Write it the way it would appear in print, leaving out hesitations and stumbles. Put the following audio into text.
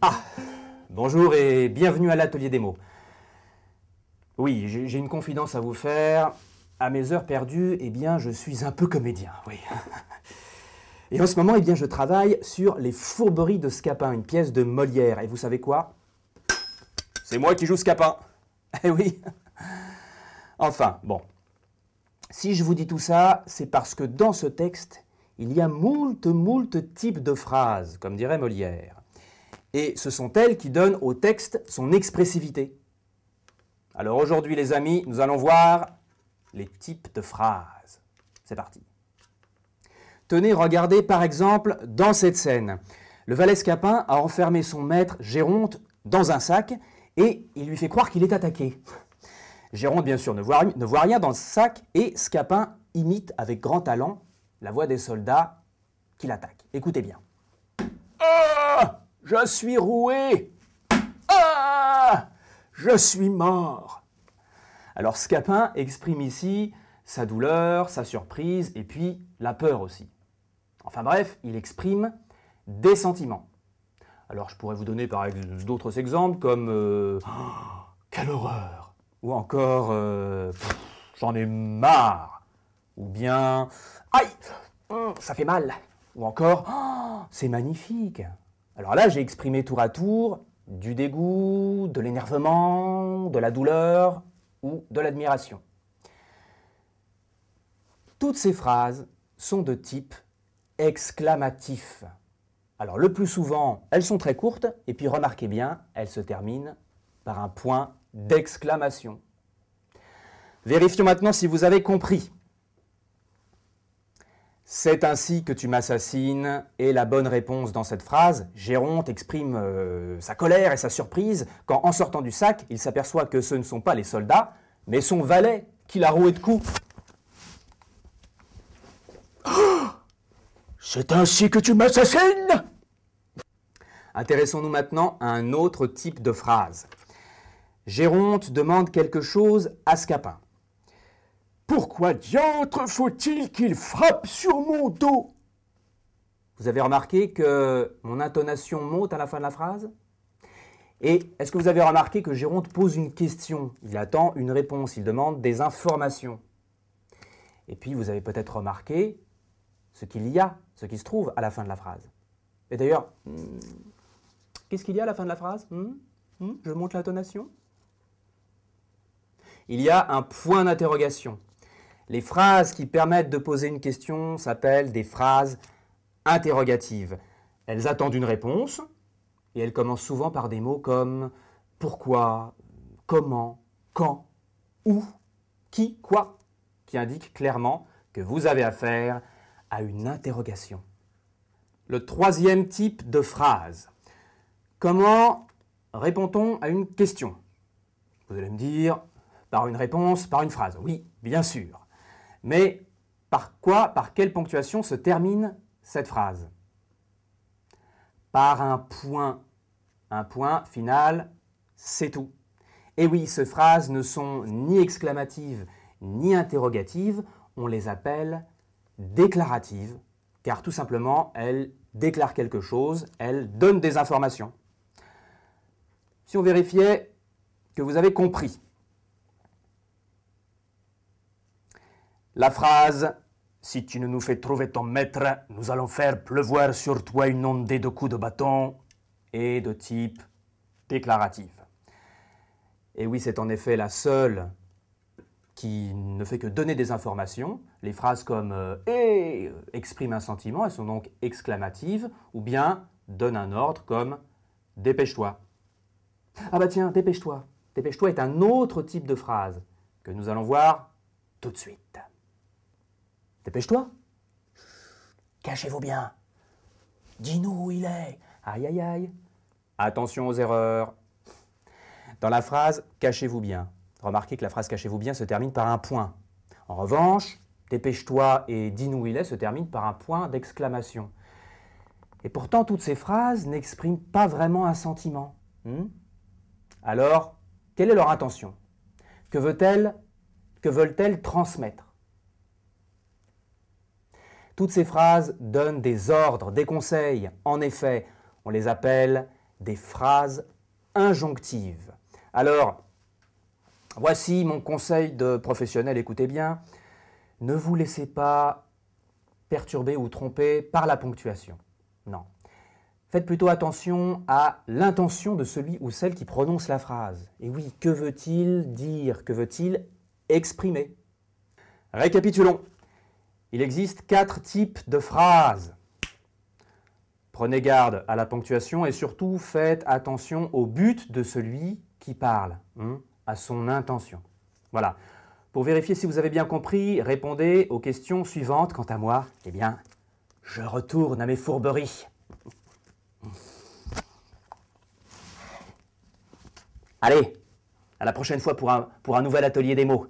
Ah, bonjour et bienvenue à l'atelier des mots. Oui, j'ai une confidence à vous faire. À mes heures perdues, eh bien, je suis un peu comédien, oui. Et en ce moment, eh bien, je travaille sur Les Fourberies de Scapin, une pièce de Molière. Et vous savez quoi? C'est moi qui joue Scapin. Eh oui. Enfin, bon. Si je vous dis tout ça, c'est parce que dans ce texte, il y a moult types de phrases, comme dirait Molière. Et ce sont elles qui donnent au texte son expressivité. Alors aujourd'hui, les amis, nous allons voir les types de phrases. C'est parti. Tenez, regardez par exemple dans cette scène. Le valet Scapin a enfermé son maître Géronte dans un sac et il lui fait croire qu'il est attaqué. Géronte, bien sûr, ne voit rien dans le sac et Scapin imite avec grand talent la voix des soldats qui l'attaquent. Écoutez bien. Ah, je suis roué. Ah, je suis mort. Alors Scapin exprime ici sa douleur, sa surprise et puis la peur aussi. Enfin bref, il exprime des sentiments. Alors je pourrais vous donner par exemple d'autres exemples comme quelle horreur, ou encore j'en ai marre, ou bien aïe, ça fait mal, ou encore c'est magnifique. Alors là, j'ai exprimé tour à tour du dégoût, de l'énervement, de la douleur ou de l'admiration. Toutes ces phrases sont de type exclamatif. Alors le plus souvent, elles sont très courtes, et puis remarquez bien, elles se terminent par un point d'exclamation. Vérifions maintenant si vous avez compris. C'est ainsi que tu m'assassines est la bonne réponse dans cette phrase. Géronte exprime sa colère et sa surprise quand, en sortant du sac, il s'aperçoit que ce ne sont pas les soldats, mais son valet qui l'a roué de coups. C'est ainsi que tu m'assassines! Intéressons-nous maintenant à un autre type de phrase. Géronte demande quelque chose à Scapin. Pourquoi diantre faut-il qu'il frappe sur mon dos? Vous avez remarqué que mon intonation monte à la fin de la phrase? Et est-ce que vous avez remarqué que Géronte pose une question? Il attend une réponse, il demande des informations. Et puis vous avez peut-être remarqué ce qu'il y a, ce qui se trouve à la fin de la phrase. Et d'ailleurs, qu'est-ce qu'il y a à la fin de la phrase? Je monte l'intonation. Il y a un point d'interrogation. Les phrases qui permettent de poser une question s'appellent des phrases interrogatives. Elles attendent une réponse et elles commencent souvent par des mots comme pourquoi, comment, quand, où, qui, quoi, qui indiquent clairement que vous avez affaire à une interrogation. Le troisième type de phrase. Comment répond-on à une question? Vous allez me dire, par une réponse, par une phrase. Oui, bien sûr. Mais par quoi, par quelle ponctuation se termine cette phrase? Par un point. Un point final, c'est tout. Et oui, ces phrases ne sont ni exclamatives ni interrogatives, on les appelle déclaratives, car tout simplement, elles déclarent quelque chose, elles donnent des informations. Si on vérifiait que vous avez compris, la phrase « Si tu ne nous fais trouver ton maître, nous allons faire pleuvoir sur toi une ondée de coups de bâton » est de type déclaratif. Et oui, c'est en effet la seule qui ne fait que donner des informations. Les phrases comme « et » expriment un sentiment, elles sont donc exclamatives, ou bien donnent un ordre comme « dépêche-toi ». Ah bah tiens, dépêche-toi. Dépêche-toi est un autre type de phrase que nous allons voir tout de suite. Dépêche-toi. Cachez-vous bien. Dis-nous où il est. Aïe, aïe, aïe. Attention aux erreurs. Dans la phrase « cachez-vous bien », remarquez que la phrase « cachez-vous bien » se termine par un point. En revanche, « dépêche-toi » et « dis-nous où il est » se terminent par un point d'exclamation. Et pourtant, toutes ces phrases n'expriment pas vraiment un sentiment. Alors, quelle est leur intention? Que veulent-elles transmettre? Toutes ces phrases donnent des ordres, des conseils. En effet, on les appelle des phrases injonctives. Alors, voici mon conseil de professionnel, écoutez bien. Ne vous laissez pas perturber ou tromper par la ponctuation. Non. Faites plutôt attention à l'intention de celui ou celle qui prononce la phrase. Et oui, que veut-il dire? Que veut-il exprimer? Récapitulons. Il existe 4 types de phrases. Prenez garde à la ponctuation et surtout faites attention au but de celui qui parle, à son intention. Voilà. Pour vérifier si vous avez bien compris, répondez aux questions suivantes. Quant à moi, eh bien, je retourne à mes fourberies. Allez, à la prochaine fois pour un nouvel atelier des mots.